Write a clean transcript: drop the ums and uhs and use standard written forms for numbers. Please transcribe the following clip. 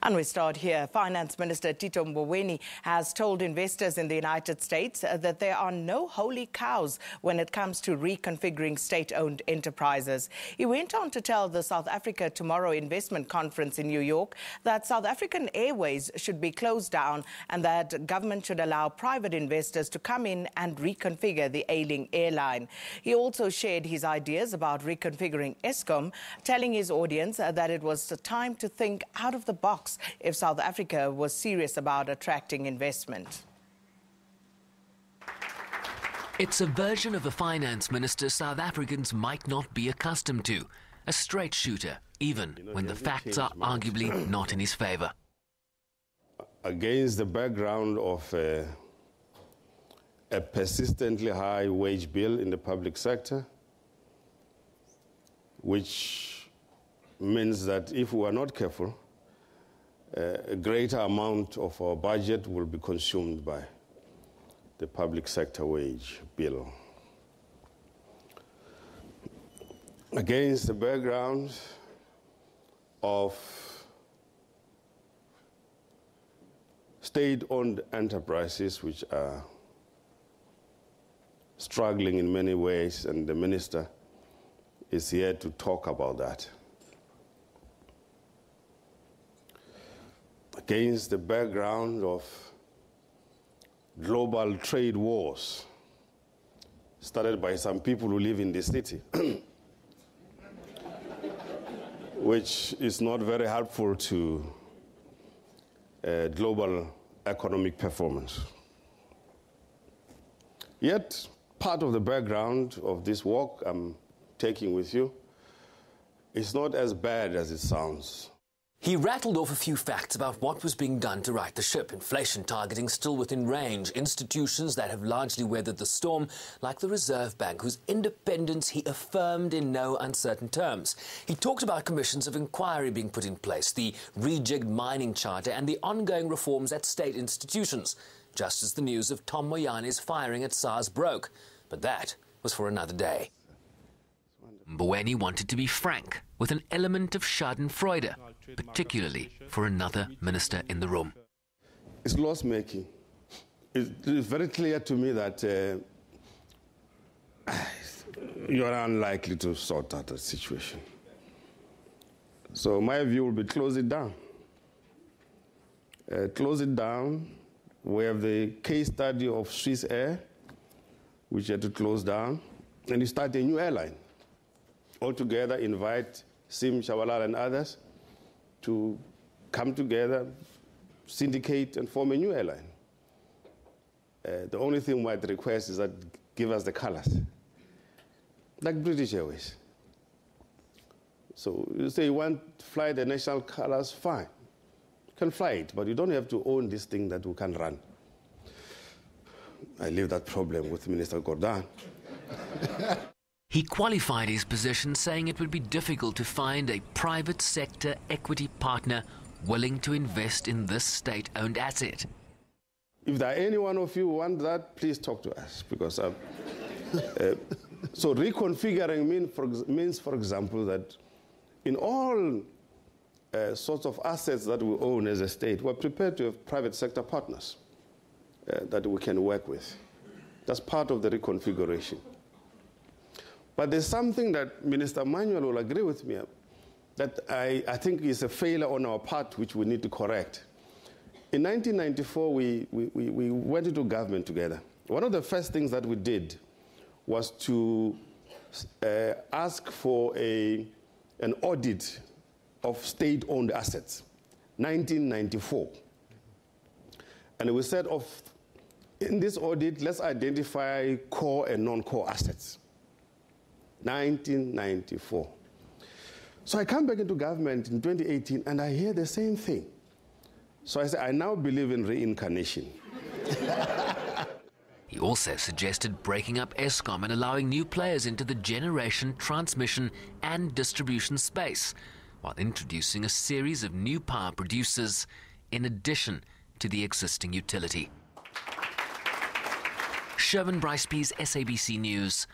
And we start here. Finance Minister Tito Mboweni has told investors in the United States that there are no holy cows when it comes to reconfiguring state-owned enterprises. He went on to tell the South Africa Tomorrow Investment Conference in New York that South African Airways should be closed down and that government should allow private investors to come in and reconfigure the ailing airline. He also shared his ideas about reconfiguring Eskom, telling his audience that it was time to think out of the box if South Africa was serious about attracting investment. It's a version of a finance minister South Africans might not be accustomed to, a straight shooter, even when the facts are arguably not in his favor. Against the background of a persistently high wage bill in the public sector, which means that if we are not careful, a greater amount of our budget will be consumed by the public sector wage bill. Against the background of state-owned enterprises which are struggling in many ways, and the minister is here to talk about that. Against the background of global trade wars started by some people who live in this city, which is not very helpful to global economic performance. Yet, part of the background of this walk I'm taking with you is not as bad as it sounds. He rattled off a few facts about what was being done to right the ship. Inflation targeting still within range. Institutions that have largely weathered the storm, like the Reserve Bank, whose independence he affirmed in no uncertain terms. He talked about commissions of inquiry being put in place, the rejigged mining charter and the ongoing reforms at state institutions, just as the news of Tom Moyane's firing at SARS broke. But that was for another day. Mboweni wanted to be frank, with an element of schadenfreude, particularly for another minister in the room. It's loss-making. It is very clear to me that you are unlikely to sort out the situation. So my view will be close it down. Close it down. We have the case study of Swiss Air, which had to close down, and you start a new airline. Altogether, invite Sim Shabalala and others to come together, syndicate, and form a new airline. The only thing we might request is that give us the colors, like British Airways. So you say you want to fly the national colors, fine. You can fly it, but you don't have to own this thing that we can run. I leave that problem with Minister Gordhan. He qualified his position, saying it would be difficult to find a private sector equity partner willing to invest in this state-owned asset. If there are any one of you who want that, please talk to us. Because so reconfiguring means, for example, that in all sorts of assets that we own as a state, we're prepared to have private sector partners that we can work with. That's part of the reconfiguration. But there's something that Minister Manuel will agree with me that I think is a failure on our part, which we need to correct. In 1994, we went into government together. One of the first things that we did was to ask for an audit of state-owned assets, 1994. And we said, in this audit, let's identify core and non-core assets. 1994. So I come back into government in 2018 and I hear the same thing. So I say, I now believe in reincarnation. He also suggested breaking up Eskom and allowing new players into the generation, transmission and distribution space, while introducing a series of new power producers in addition to the existing utility. Sherman Bryce-Pease, SABC News.